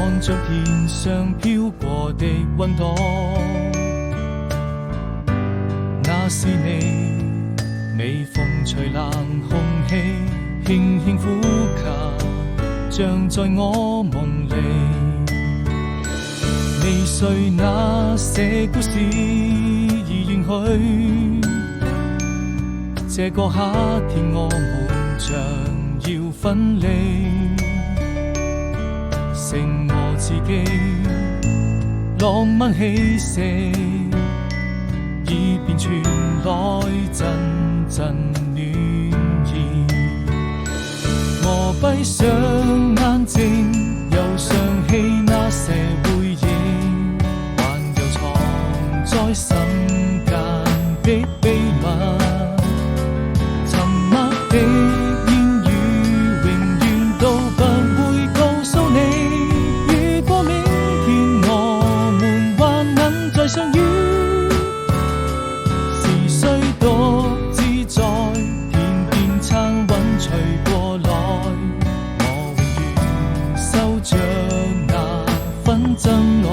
看着天上飄過的雲朵，那是你，微風吹冷空氣，輕輕呼吸，像在我夢裡。未遂那些故事已遠去，這個夏天我們將要分離，剩我自己，浪漫氣息已變傳來陣陣暖意。我閉上眼睛，又想起那些回憶，還有藏在心間的秘密。沉默的言語永遠都不會告訴你，如果明天我們還能再相遇，是誰獨自在天邊撐雲吹過來，我永遠守着那份真愛。